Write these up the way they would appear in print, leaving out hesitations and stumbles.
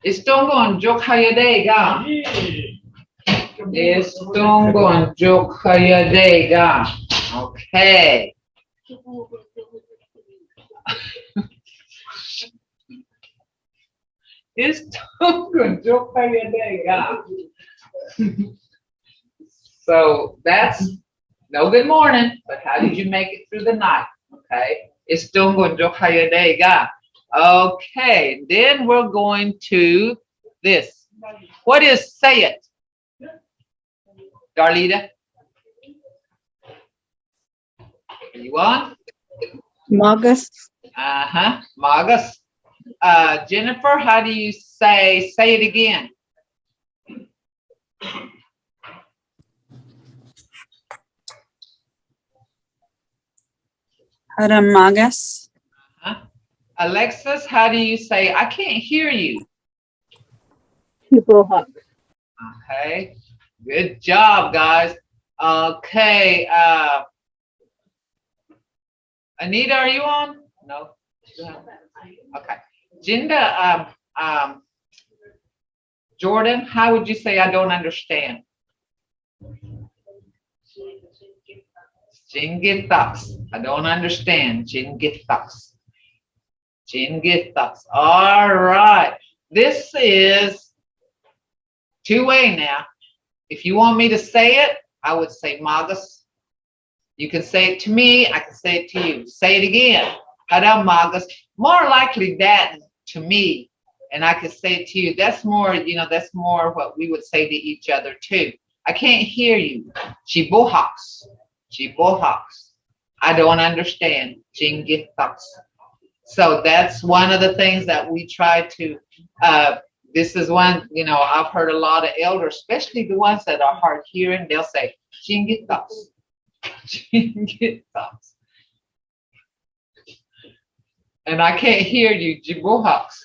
Istongon jok hayadega. Istongon jok hayadega. Okay. Istongon jok hayadega. So that's no good morning, but how did you make it through the night? Okay. Istongon jok hayadega. Okay, then we're going to this. What is say it? Darlita? Are you on? Magus. Magus. Jennifer, how do you say it again? Magus. Alexis, how do you say, I can't hear you? Okay, good job, guys. Okay, Anita, are you on? No. Okay. Jinda, Jordan, how would you say I don't understand? Jingithaks. I don't understand. Jingithaks. Jingithaks. All right. This is two-way now. If you want me to say it, I would say magus. You can say it to me. I can say it to you. Say it again. Hada magus. More likely that to me, and I can say it to you. That's more, that's more what we would say to each other too. I can't hear you. Chibohaks. Chibohaks. I don't understand. Jingithaks. So that's one of the things that we try to, this is one, I've heard a lot of elders, especially the ones that are hard hearing, they'll say, Jingithaks. Jingithaks. And I can't hear you, Jibohaks.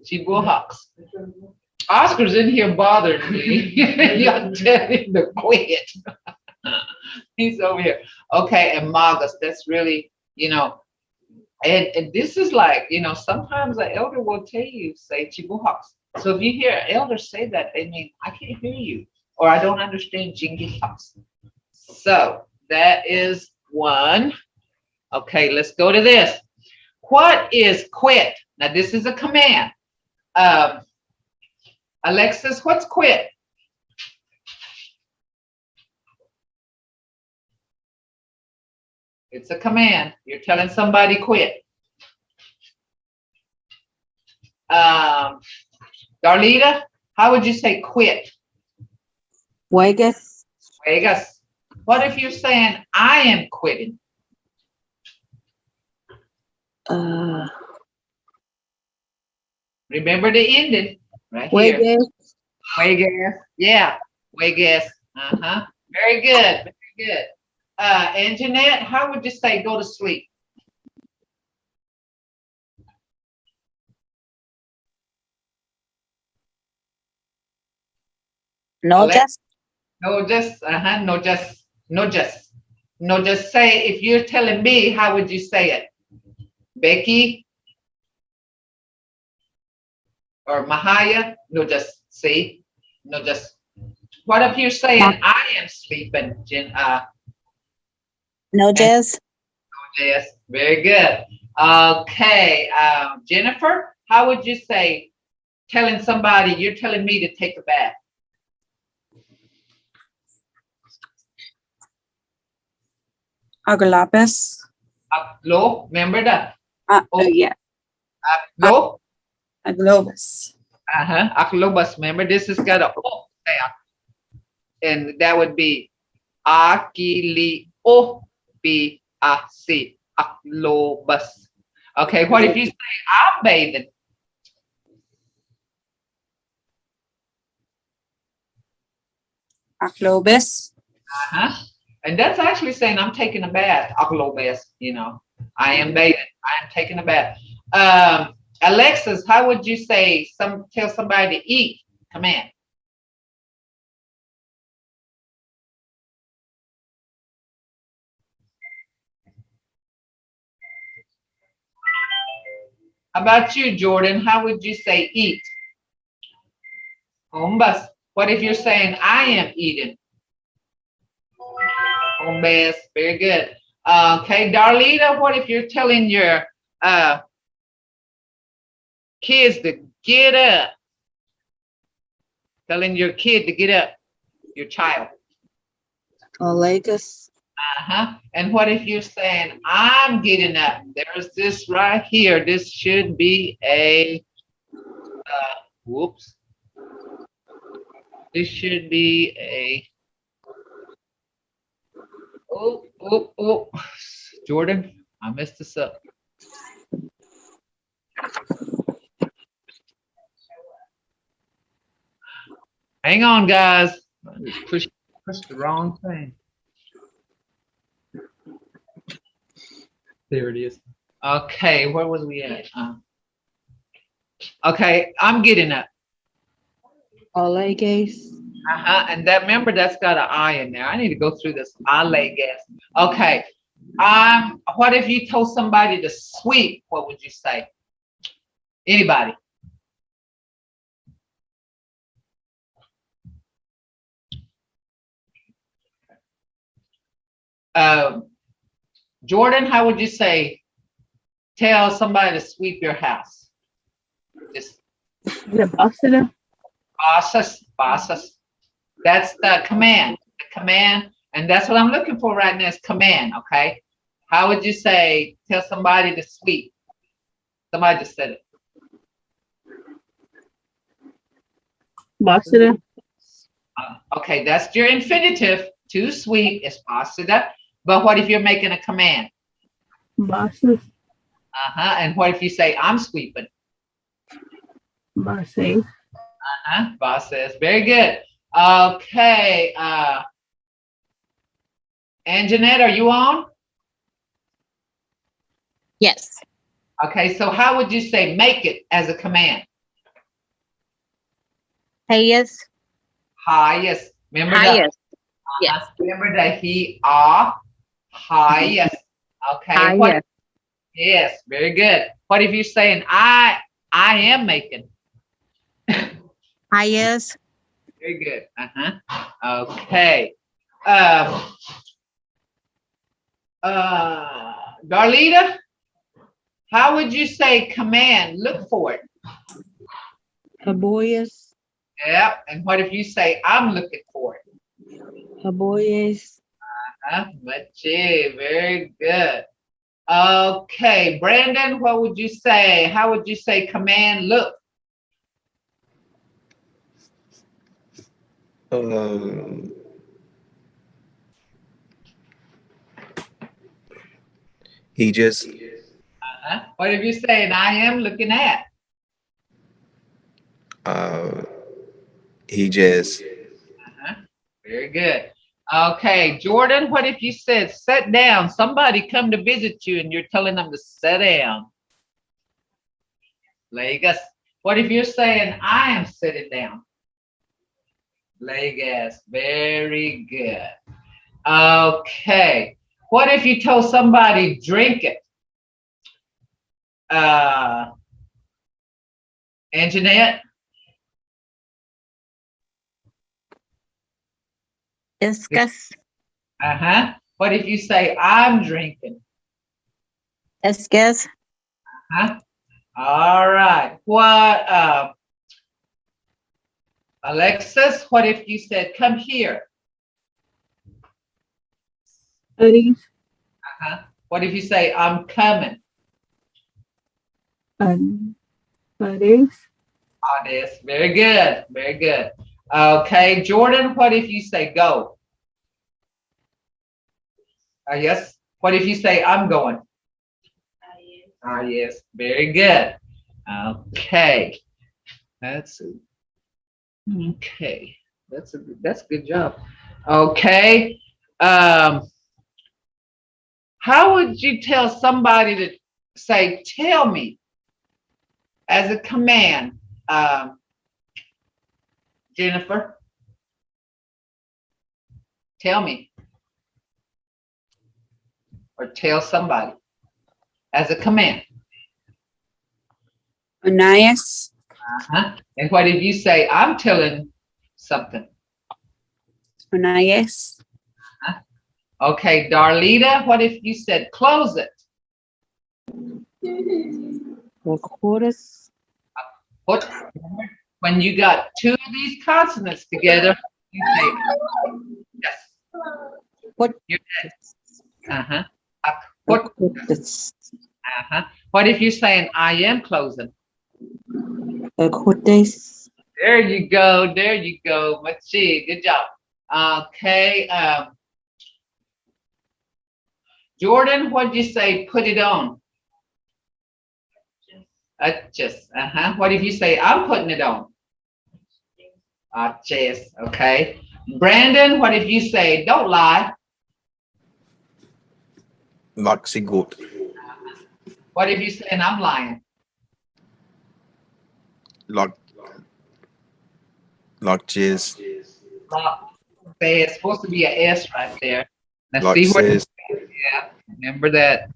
Jibohaks. Oscar's in here bothering me. I'm telling him to quit. He's over here. Okay, and magus, that's really, and this is like, sometimes an elder will tell you, say Chibuhaks. So if you hear an elder say that, they mean, I can't hear you, or I don't understand Jingithaks. So that is one. Okay, let's go to this. What is quit? Now, this is a command. Alexis, what's quit? It's a command. You're telling somebody quit. Darlita, how would you say quit? Vegas. Vegas. What if you're saying I am quitting? Remember the ending right here. Vegas. Vegas. Yeah. Vegas. Very good. Very good. And Jeanette, how would you say go to sleep? No just. No just. No just say, if you're telling me, how would you say it? Becky or Mahaya? No just. See? No just. What if you're saying I am sleeping, Jen? No jazz. No jazz. Very good. Okay, Jennifer, how would you say telling somebody you're telling me to take a bath? Aglobus. Aglo, remember that? Yeah. Aglo. Aglobus. Aglobus. Remember, this has got a O there, and that would be Akili O B A C. Aglobus. Okay, what if you say I'm bathing? Aglobus. And that's actually saying I'm taking a bath. Aglobus, I am bathing. I am taking a bath. Alexis, how would you say tell somebody to eat? Command. How about you, Jordan? How would you say eat? Hombas. What if you're saying I am eating? Hombas. Very good. Okay, Darlita, what if you're telling your kids to get up? Telling your kid to get up, your child. Colegas. Uh-huh. And what if you're saying, I'm getting up? There's this right here. This should be a, whoops. This should be a, oh. Jordan, I messed this up. Hang on, guys. I just pushed the wrong thing. There it is. Okay, where was we at? Okay, I'm getting up. Colegas. And that, remember, that's got an I in there. I need to go through this. I lay gas. Okay. What if you told somebody to sweep? What would you say? Anybody? Jordan, how would you say, tell somebody to sweep your house? Just bosses. That's the command. The command, and that's what I'm looking for right now is command, okay? How would you say, tell somebody to sweep? Somebody just said it. Basura. Okay, that's your infinitive. To sweep is basura. But what if you're making a command? Bosses. And what if you say, I'm sweeping? Bosses. Boss says, very good. Okay. And Jeanette, are you on? Yes. Okay, so how would you say make it as a command? Hayes. Highest. Remember Highest. that? Yes. Remember that he are highest. Okay. Highest. Yes, very good. What if you're saying I am making? Highest. Very good. Okay. Darlita, how would you say command? Look for it. Haboyas. Yeah. And what if you say I'm looking for it? Haboyas. Very good. Okay, Brandon, what would you say? How would you say command look? He just What if you say I am looking at? he just Very good. Okay, Jordan, what if you said sit down? Somebody come to visit you and you're telling them to sit down. Legas. What if you're saying I am sitting down? Legas. Very good. Okay. What if you told somebody drink it? And Jeanette? Escas. What if you say I'm drinking? Escas. All right. What Alexis, what if you said come here? Aris. What if you say I'm coming? Paris. Yes, very good. Very good. Okay, Jordan, what if you say go? Yes. What if you say I'm going? Yes, very good. Okay. That's a good job. Okay. How would you tell somebody to say tell me as a command? Jennifer, tell me. Or tell somebody as a command. Anais. And what if you say, I'm telling something? Anais. Okay, Darlita, what if you said, close it? Recorders. What? When you got two of these consonants together, you say, yes. What? You're dead. What? What if you're saying, I am closing? Recorders. There you go. There you go. Machi, good job. Okay. Jordan, what'd you say? Put it on. Just. What if you say, I'm putting it on? Just. Okay. Brandon, what if you say, don't lie? Mvskoke. What if you saying, I'm lying? Languages. It's supposed to be an S right there. Now see where? Languages. Yeah. Remember that.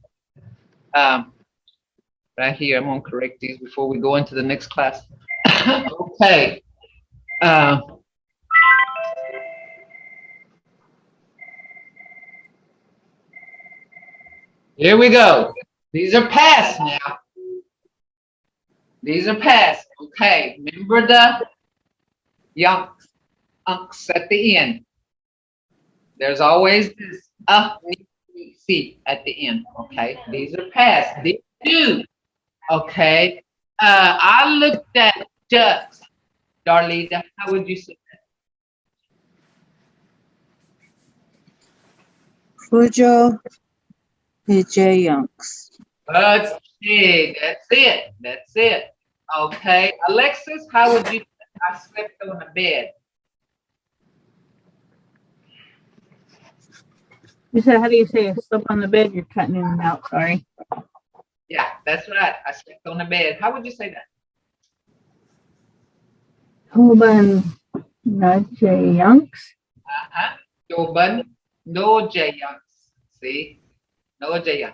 Right here, I'm gonna correct these before we go into the next class. Okay. Here we go. These are past now. These are past. Okay. Remember the yunks at the end. There's always this see at the end. Okay. These are past. These do. Okay. I looked at ducks. Darlita, how would you say Fujo. Youngs. that? That's it. That's it. Okay. Alexis, how would you say I slept on the bed? You said, how do you say slept on the bed? You're cutting in and out. Sorry. Yeah, that's right. I slept on the bed. How would you say that? Hoban Nache Youngs. Joban, no Jayans. See? No Jayans.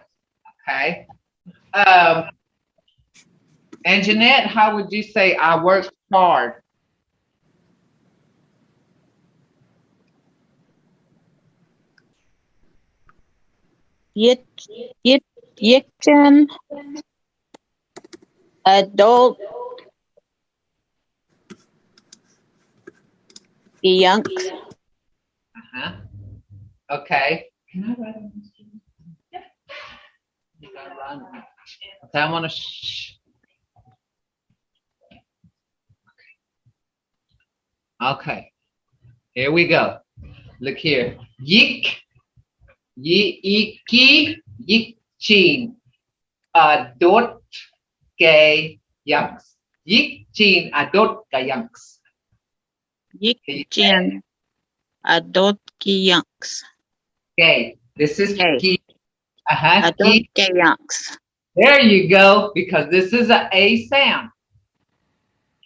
Okay. And Jeanette, how would you say I worked hard? Yichen. Adult. Youngs. Okay. Can I write on this? Yeah. You gotta run. Okay, I want to. Okay. Here we go. Look here. Yik. Yiki. Yikchin. Adot ke yanks. Yikchin adot ke yanks. Yichen. Adult Youngs. Okay. This is Okay. ki. Adult Ki. Youngs. There you go. Because this is a sound.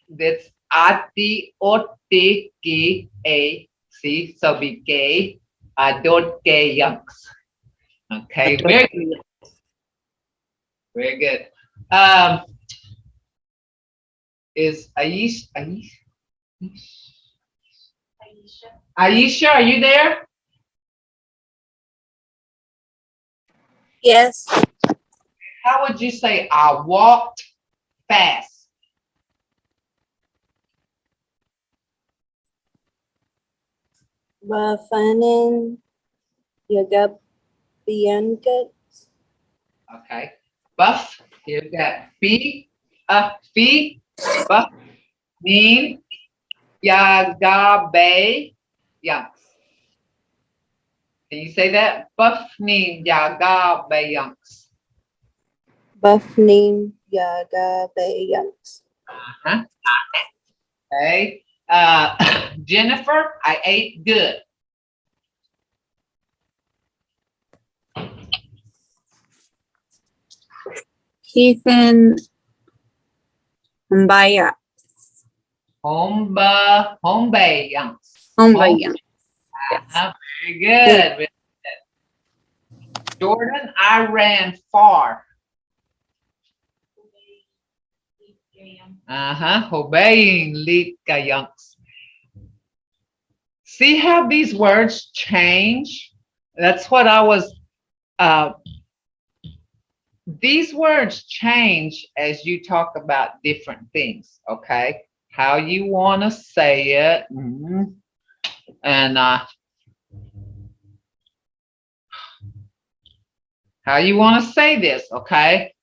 That's ati, oti, ki, a. See, so be gay. Adot ke yanks. Okay, very good. Very good. Is Aisha, are you there? Yes. How would you say I walked fast? Bafanin Yagab Bianca. Okay. Buff, here's that. Fee, buff, mean, yagabe, yanks. Can you say that? Buff, mean, yagabe, yanks. Buffning Yaga Bayams. Okay. Jennifer, I ate good. Ethan Mbaya. Hombe, yanks. Mbaya. Very good. Very good. Jordan, I ran far. Obeying, lead kayanks. See how these words change? That's what I was, these words change as you talk about different things, okay? How you want to say it. And how you want to say this, okay?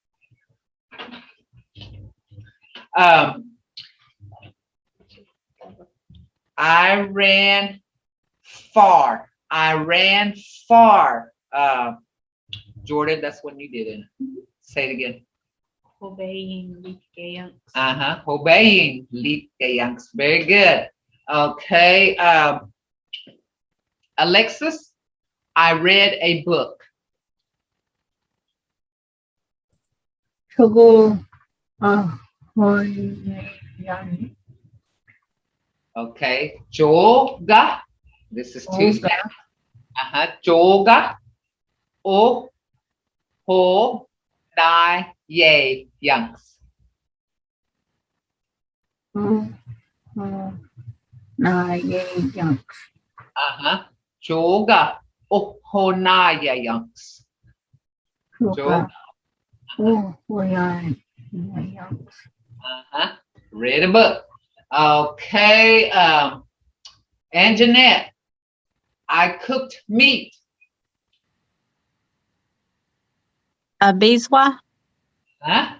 I ran far. I ran far. Jordan, that's when you did it. Say it again. Obeying, lead kayanks. Obeying, lead kayanks. Very good. Okay. Alexis, I read a book. 저거, 호양. Okay. Joga. This is two steps. Joga. O. Ho. Dai. Ye. Yanks. 나예양. Joga. O. Ho. Na. Ye. Yanks. 저가, 호양. Read a book. Okay. And Jeanette, I cooked meat. Abizwa. Huh?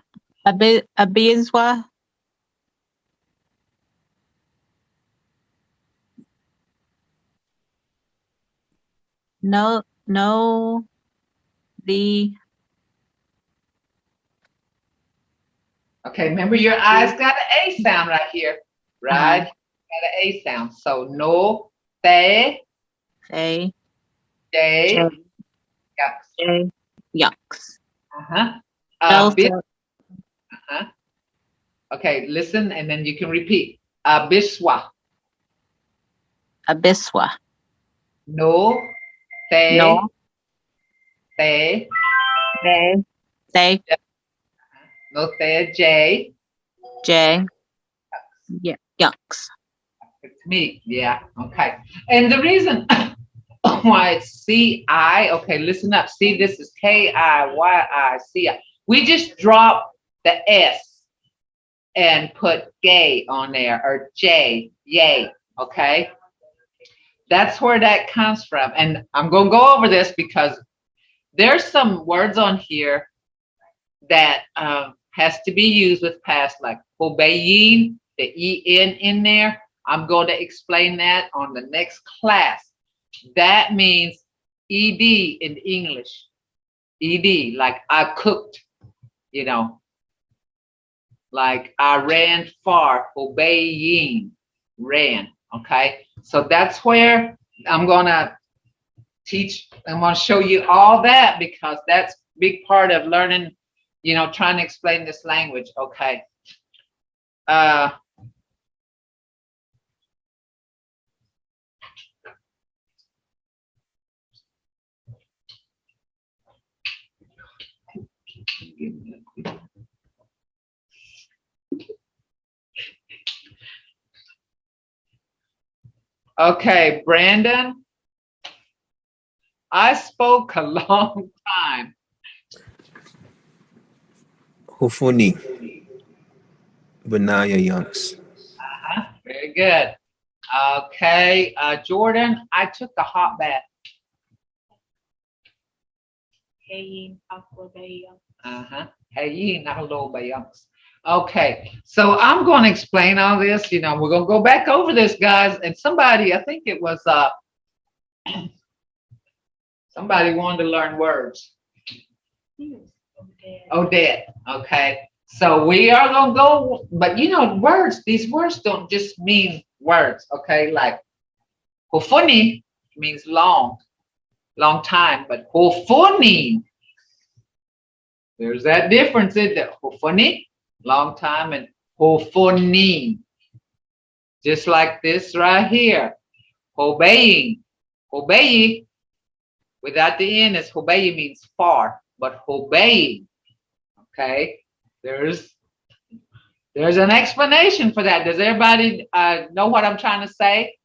Abizwa. No, the. Okay, remember your I's got an A sound right here, right? Got an A sound. So no, they, Say. they, Say. Yucks. Okay, listen, and then you can repeat. Abiswa. Abiswa. No, they, No. they, Say. no, they, J. J. Yeah. Yucks. It's me, yeah, okay. And the reason why it's C-I, okay, listen up. See, this is K-I-Y-I-C-I. We just drop the S and put gay on there, or J, yay, okay? That's where that comes from. And I'm going to go over this because there's some words on here that has to be used with past, like obeying, the E-N in there. I'm going to explain that on the next class. That means ED in English. ED, like I cooked, you know, like I ran far, obeying, ran, okay? So that's where I'm going to teach, I'm going to show you all that because that's a big part of learning, you know, trying to explain this language, okay? Okay, Brandon, I spoke a long time. Hufuni. Benaya Yanks. Very good. Okay, Jordan, I took a hot bath. Hey, Aquabayang. Hey, okay, so I'm going to explain all this. You know, we're going to go back over this, guys. And somebody, I think it was somebody wanted to learn words. Odette. Okay, so we are going to go, but you know, words, these words don't just mean words. Okay, like hofuni means long time, but hofuni, there's that difference in there. Hofuni, long time, and hofuni, just like this right here. Obeying, obey, without the N, is obey means far, but obeying, okay, there's There's an explanation for that. Does everybody know what I'm trying to say?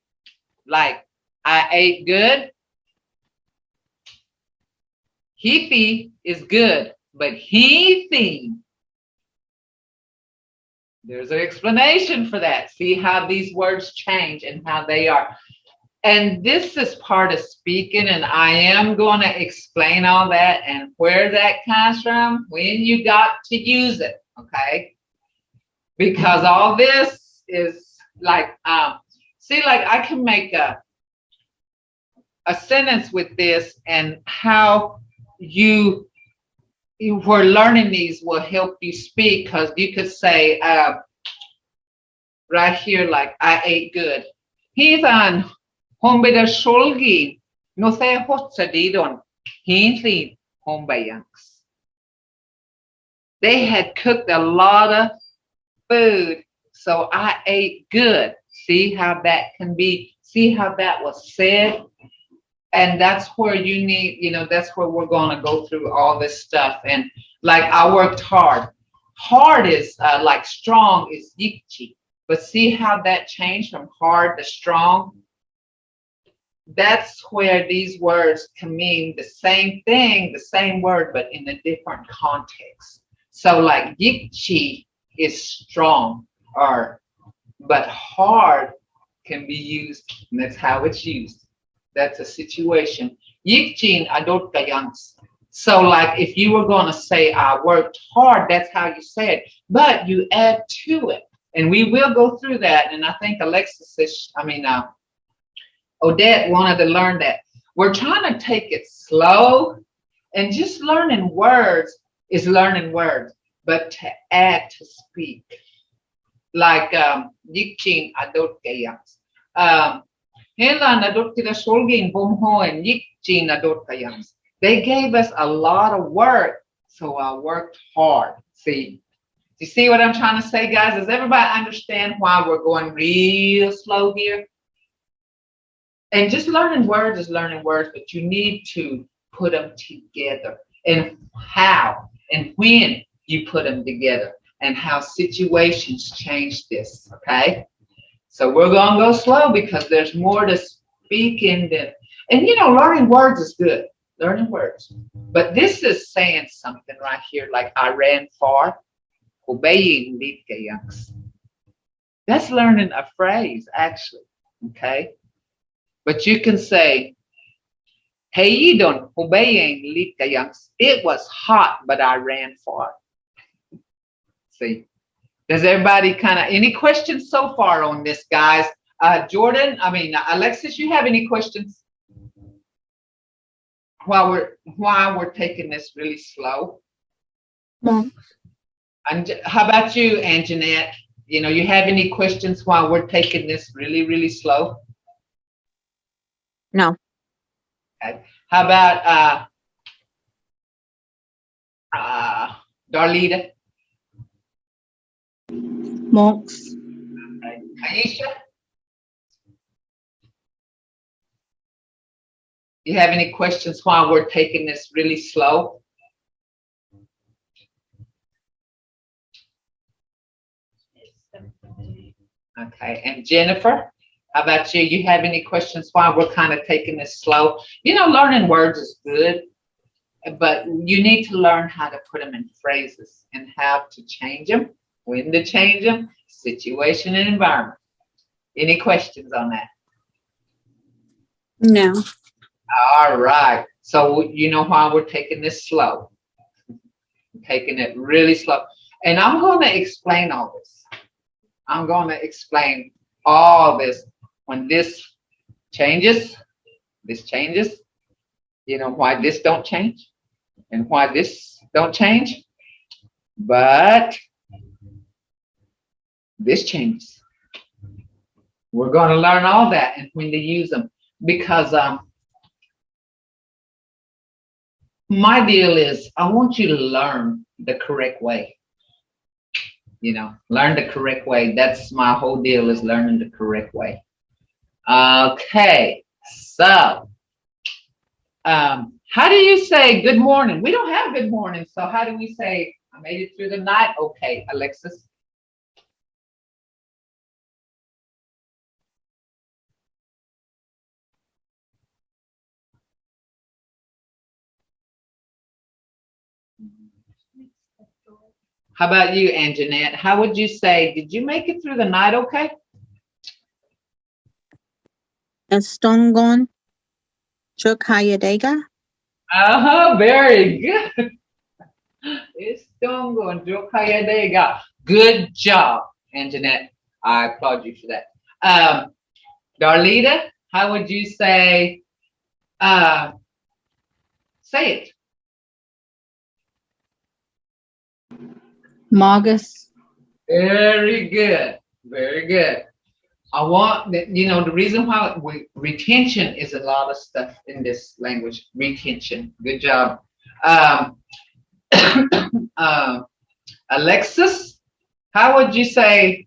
Like, I ate good. Hifi is good, but hifi, there's an explanation for that. See how these words change and how they are. And this is part of speaking, and I am going to explain all that and where that comes from when you got to use it, okay? Because all this is like, see, like I can make a sentence with this, and how you were learning these will help you speak, because you could say right here, like, I ate good. He's on Hombeda Sholgi, no se hotsadidon, Hinsley Hombayanks. They had cooked a lot of food, so I ate good. See how that can be, see how that was said? And that's where you need, you know, that's where we're going to go through all this stuff. And like, I worked hard. Hard is like strong is yikchi. But see how that changed from hard to strong? That's where these words can mean the same thing, the same word, but in a different context. So like yikchi is strong, but hard can be used, and that's how it's used. That's a situation. Yikchin adot kayans. So like if you were going to say I worked hard, that's how you say it. But you add to it. And we will go through that. And I think Odette wanted to learn that. We're trying to take it slow, and just learning words is learning words, but to add to speak. Like yikchin adot kayans. They gave us a lot of work, so I worked hard. See, you see what I'm trying to say, guys? Does everybody understand why we're going real slow here? And just learning words is learning words, but you need to put them together, and how and when you put them together, and how situations change this, okay? So we're going to go slow because there's more to speaking than, and you know, learning words is good, learning words. But this is saying something right here, like I ran far, obeying litkayanks. That's learning a phrase, actually, okay? But you can say, hey, don't obeying litkayanks. It was hot, but I ran far. See? Does everybody any questions so far on this, guys? Alexis, you have any questions? Why we're taking this really slow? No. And how about you, Anjanette? You know, you have any questions while we're taking this really, really slow? No. Okay. How about Darlita? Monks. Okay. Aisha? You have any questions while we're taking this really slow? Okay, and Jennifer, how about you? You have any questions while we're kind of taking this slow? You know, learning words is good, but you need to learn how to put them in phrases and how to change them, when to change them, situation and environment. Any questions on that? No. All right. So you know why we're taking this slow. Taking it really slow. And I'm going to explain all this. I'm going to explain all this. When this changes, you know why this don't change and why this don't change. But this changes. We're going to learn all that and when to use them, because my deal is I want you to learn the correct way. You know, learn the correct way. That's my whole deal, is learning the correct way. Okay, so how do you say good morning? We don't have good morning, so how do we say I made it through the night? Okay, Alexis. How about you, Anjanette? How would you say, did you make it through the night okay? Estongon Chukayadega. Very good. Estongo and Jokayadega. Good job, Anjanette. I applaud you for that. Darlita, how would you say it? Magus. Very good. Very good. I want that, the reason why retention is a lot of stuff in this language. Retention. Good job. Alexis, how would you say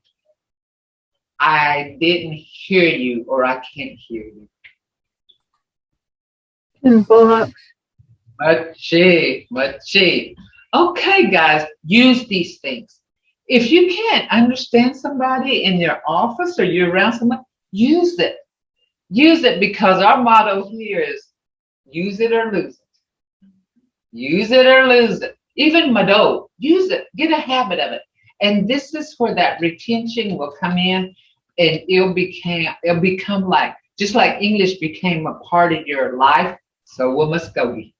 I didn't hear you or I can't hear you? Muchie. Okay, guys, use these things. If you can't understand somebody in your office or you're around someone, use it. Use it, because our motto here is use it or lose it. Use it or lose it. Even Mado, use it. Get a habit of it. And this is where that retention will come in, and it'll become like, just like English became a part of your life, so will Mvskoke.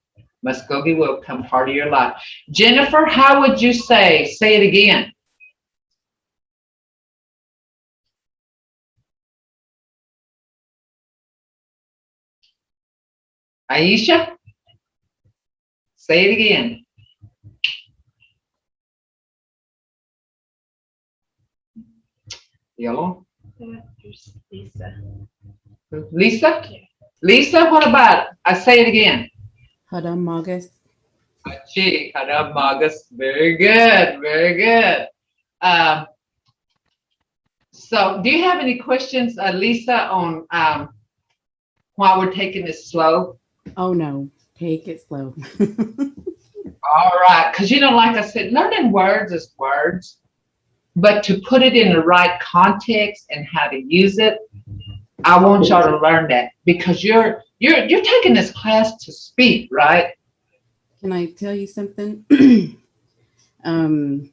Mvskoke will become part of your life. Jennifer, how would you say it again? Aisha, say it again. Yellow. Lisa? Lisa, what about it? I say it again. Hadam Magus. Hadam Magus. Very good. Very good. So do you have any questions, Lisa, on why we're taking this slow? Oh no, take it slow. All right, because like I said, learning words is words, but to put it in the right context and how to use it, I want y'all to learn that, because you're taking this class to speak, right? Can I tell you something? The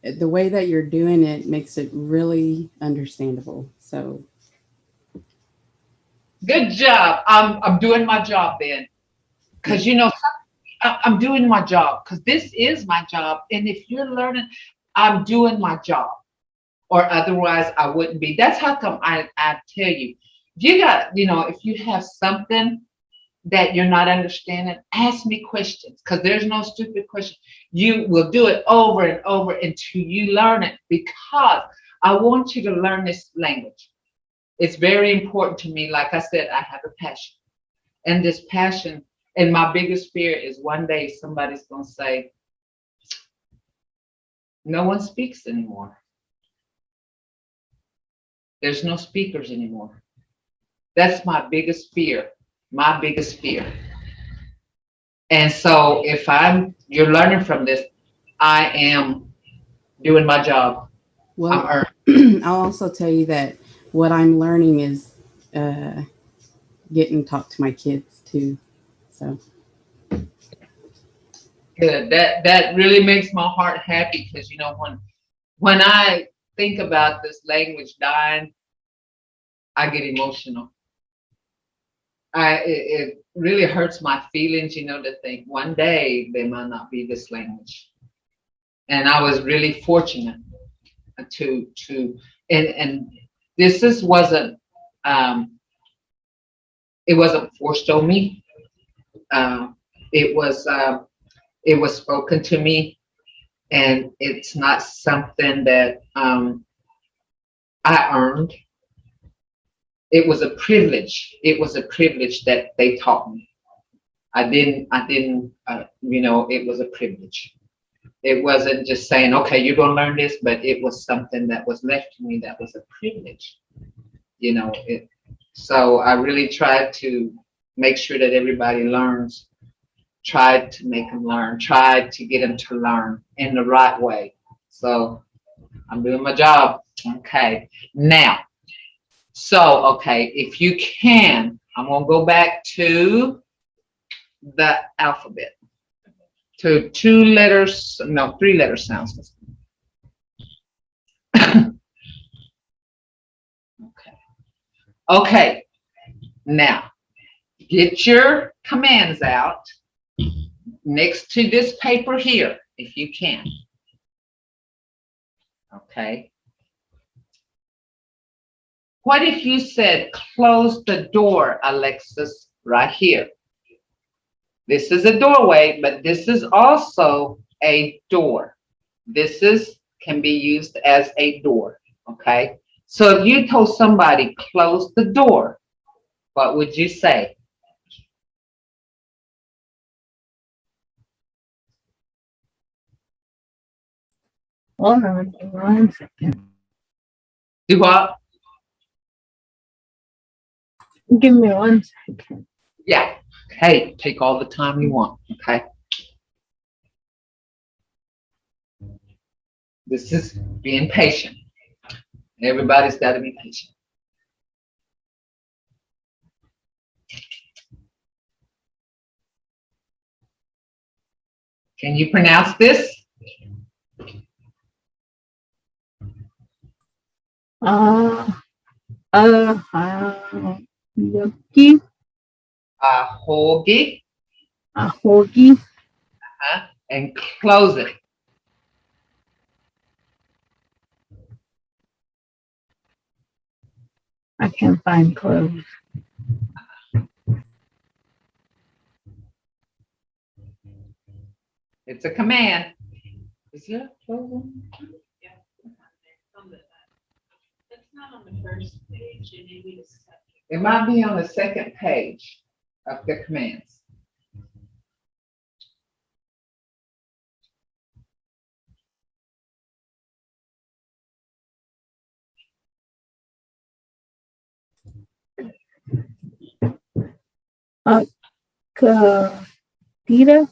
way that you're doing it makes it really understandable. So good job. I'm doing my job then, because I'm doing my job, because this is my job. And if you're learning, I'm doing my job, or otherwise I wouldn't be. That's how come I tell you, you got, if you have something that you're not understanding, ask me questions, because there's no stupid question. You will do it over and over until you learn it, because I want you to learn this language. It's very important to me. Like I said, I have a passion, and this passion, and my biggest fear is one day somebody's going to say, no one speaks anymore. There's no speakers anymore. That's my biggest fear. My biggest fear. And so if you're learning from this, I am doing my job. well, I'll also tell you that what I'm learning is getting to talk to my kids too. So good. That really makes my heart happy, because when I think about this language dying, I get emotional. It really hurts my feelings, to think one day there might not be this language. And I was really fortunate to and this wasn't it wasn't forced on me. It was spoken to me, and it's not something that I earned. It was a privilege. It was a privilege that they taught me. I didn't, it was a privilege. It wasn't just saying, okay, you're going to learn this, but it was something that was left to me that was a privilege. So I really tried to make sure that everybody learns, tried to make them learn, tried to get them to learn in the right way. So I'm doing my job. Okay. Now, if you can, I'm going to go back to the alphabet, to 3 letter sounds. Okay, now get your commands out next to this paper here, if you can. Okay. What if you said, close the door, Alexis, right here? This is a doorway, but this is also a door. Can be used as a door, okay? So if you told somebody, close the door, what would you say? Hold on 1 second. Do what? Give me 1 second. Yeah. Hey, take all the time you want, okay? This is being patient. Everybody's got to be patient. Can you pronounce this? Yoki, Ahogi, ahogi, and close it. I can't find clothes. It's a command. Is there a closing? Yeah. It's not on the first page, and maybe the second. It might be on the second page of the commands. Peter,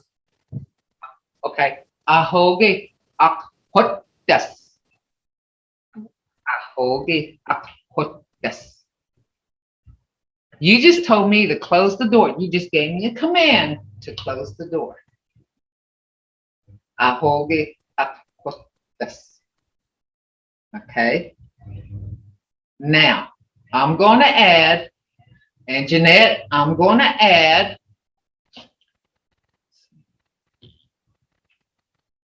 Okay. Ahogi akhotas. Ahogi akhotas. You just told me to close the door. You just gave me a command to close the door. Ahogi akhotas. Okay. Now, I'm going to add, and Jeanette, I'm going to add,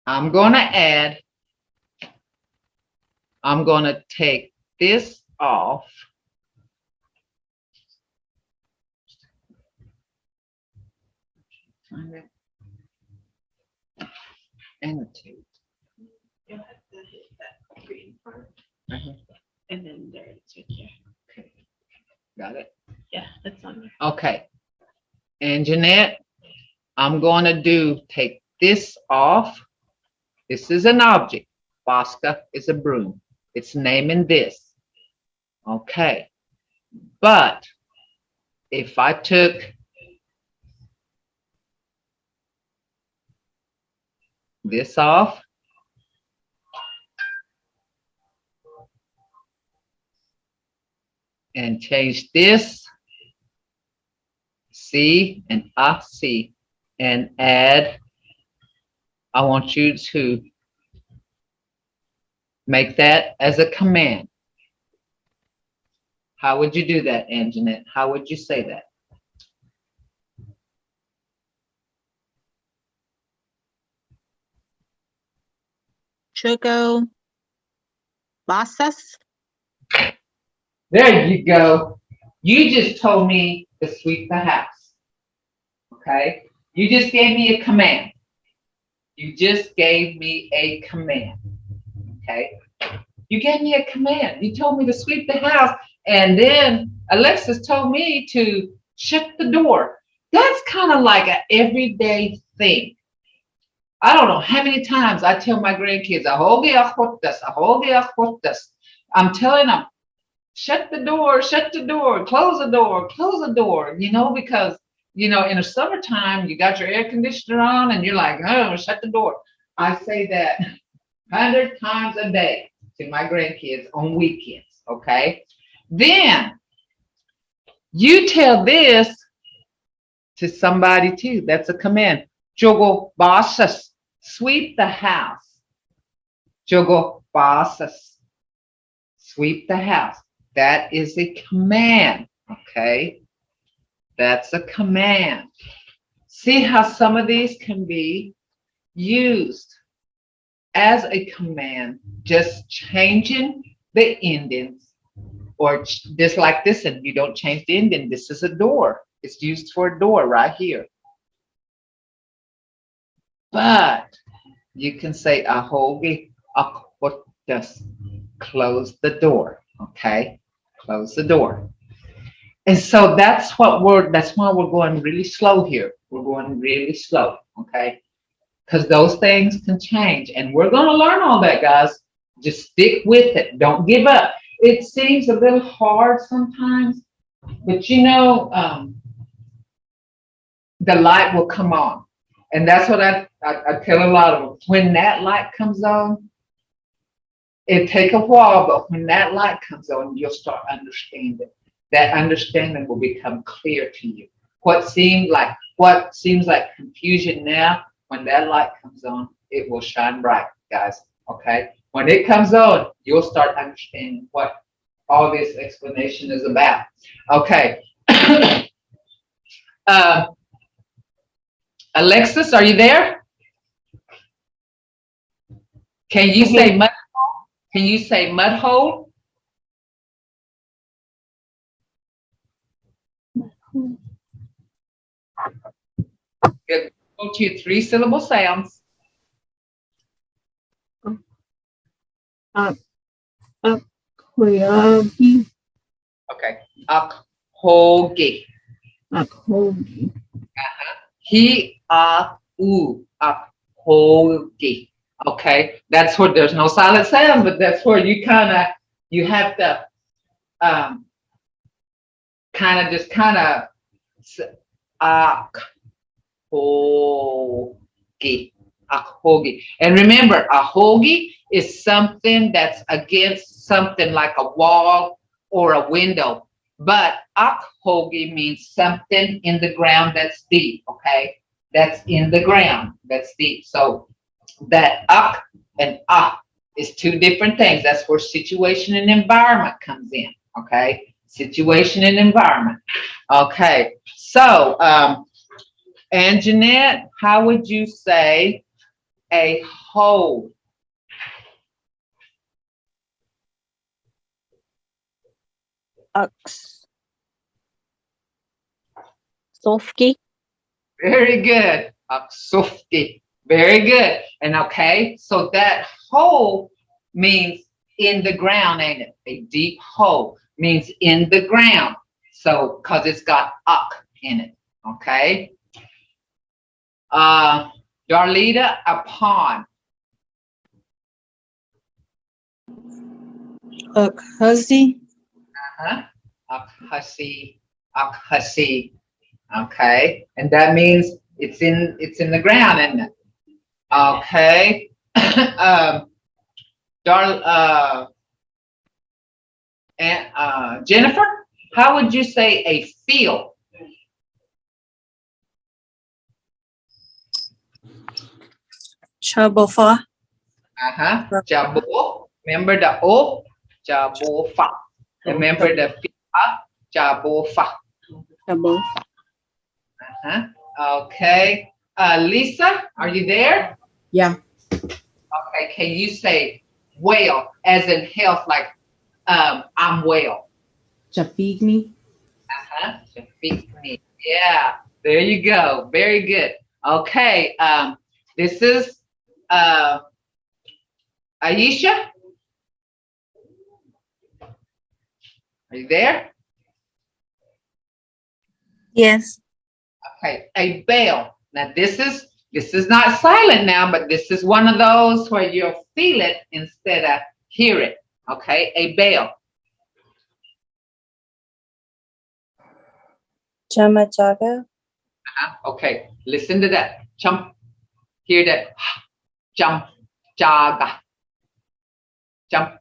I'm going to take this off. Annotate. You'll have to hit that green part, Uh-huh. and then there it's right there. Got it? Yeah, it's on there. Okay. And Jeanette, I'm going to take this off. This is an object. Mvskoke is a broom. It's naming this. Okay. But if I took this off, and change this C and a C, and add, I want you to make that as a command. How would you do that, Anjanette? How would you say that? Choco Basas. There you go. You just told me to sweep the house. Okay? You just gave me a command. You just gave me a command. Okay? You gave me a command. You told me to sweep the house, and then Alexis told me to shut the door. That's kind of like an everyday thing. I don't know how many times I tell my grandkids, ahogi achotas. I'm telling them, shut the door, close the door, because, in the summertime, you got your air conditioner on and you're like, oh, shut the door. I say that 100 times a day to my grandkids on weekends, okay? Then you tell this to somebody too. That's a command. Jogo basas. Sweep the house. Jogo basas. Sweep the house. That is a command. Okay, that's a command. See how some of these can be used as a command, just changing the endings, or just like this, and you don't change the ending. This is a door. It's used for a door right here. But you can say ahogi akotas, close the door. Okay, close the door. And so that's why we're going really slow here. We're going really slow. Okay, because those things can change, and we're going to learn all that, guys. Just stick with it. Don't give up. It seems a little hard sometimes, but the light will come on. And that's what I tell a lot of them. When that light comes on, it take a while, but when that light comes on, you'll start understanding. That understanding will become clear to you. What seems like confusion now, when that light comes on, it will shine bright, guys. Okay? When it comes on, you'll start understanding what all this explanation is about. Okay. Alexis, are you there? Can you say mud hole? Can you say mud hole? Good. Go to 3-syllable sounds. Akhogi. Okay. Akhogi. Akhogi. He u akhogi. Okay, that's where there's no silent sound, but that's where you have to akhogi, akhogi. And remember, ahogi is something that's against something like a wall or a window. But akhogi means something in the ground that's deep, okay? That's in the ground, that's deep. So that ak and is two different things. That's where situation and environment comes in, okay? Situation and environment. Okay, so, and Jeanette, how would you say a hole? Sofki. Very good. Aksufki. Very good. And okay, so that hole means in the ground, ain't it? A deep hole means in the ground. So, because it's got ak in it. Okay. Darlita, a pond. Akhasi. Akhasi. Akhasi. Okay. And that means it's in the ground, isn't it? Okay. Jennifer, how would you say a field? Chabofa. Jabo. Remember the o? Jabofa. Remember the fa? Jabofa. Chabo. Okay. Lisa, are you there? Yeah. Okay. Can you say well as in health, like I'm well? Chafigni. Yeah. There you go. Very good. Okay. This is Aisha. Are you there? Yes. Okay, a bell. Now this is not silent now, but this is one of those where you'll feel it instead of hear it. Okay, a bell. Chamachaga. Okay, listen to that. Chump. Hear that. Jump. Jaga. Jump.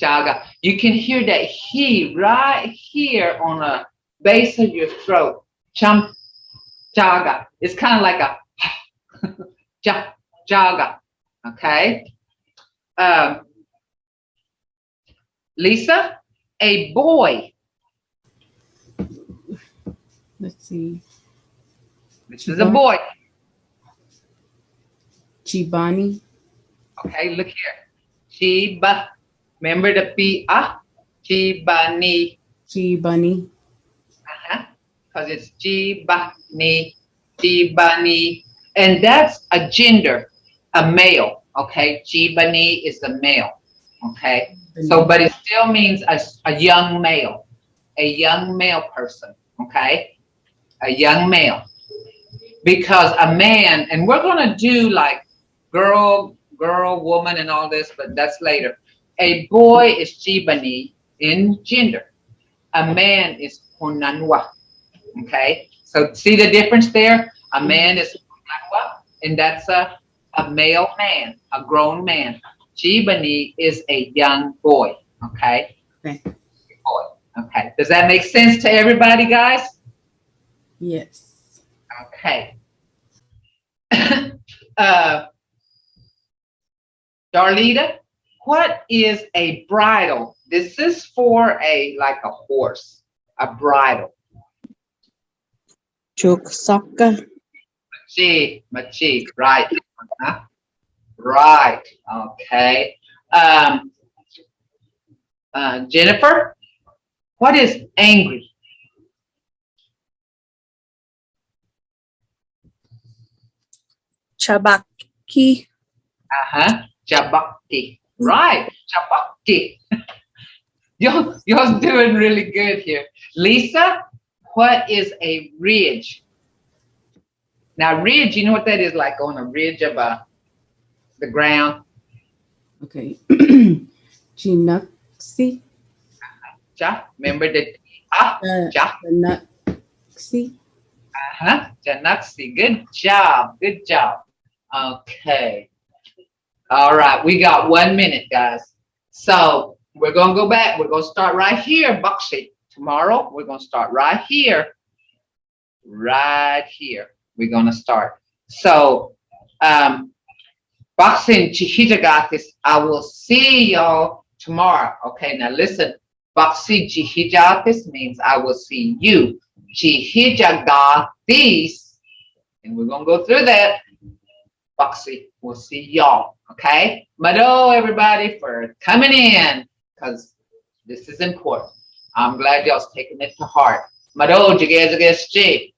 Jaga. You can hear that he right here on the base of your throat. Chump. Jaga. It's kind of like a jaga. Okay. Lisa, a boy. Let's see. This is a boy. Chibani. Okay, look here. Chiba. Remember the P-A? Chibani. Chibani. Because it's Chibani. Chibani. And that's a gender, a male. Okay, Chibani is the male. Okay, so but it still means a young male person. Okay, a young male. Because a man, and we're going to do like girl, woman, and all this, but that's later. A boy is Chibani in gender. A man is Honanwa. Okay, so see the difference there? A man is Honanwa, and that's a male man, a grown man. Chibani is a young boy. Okay? Okay. Boy. Okay. Does that make sense to everybody, guys? Yes. Okay. Darlita, what is a bridle? This is for like a horse, a bridle. Mvskoke. Machi, right. Right. Okay. Jennifer, what is angry? Chabaki. Jabakti. Right. Jabakti. You're doing really good here. Lisa, what is a ridge? Now, ridge, you know what that is, like on a ridge of the ground? Okay. Chinoxi. Ja, remember the ja. Chinoxi. Janaxi. Good job. Good job. Okay. All right. We got 1 minute, guys. So we're going to go back. We're going to start right here, Bakshi. Tomorrow, we're going to start right here. Right here. We're going to start. So, Baksin Chihijagatis, I will see y'all tomorrow. Okay, now listen. Baksi Chihijagatis means I will see you. Chihijagatis, and we're going to go through that. Baksi, we'll see y'all. Okay? Mado, everybody, for coming in, because this is important. I'm glad y'all's taking it to heart. Mado, Jigazagasti.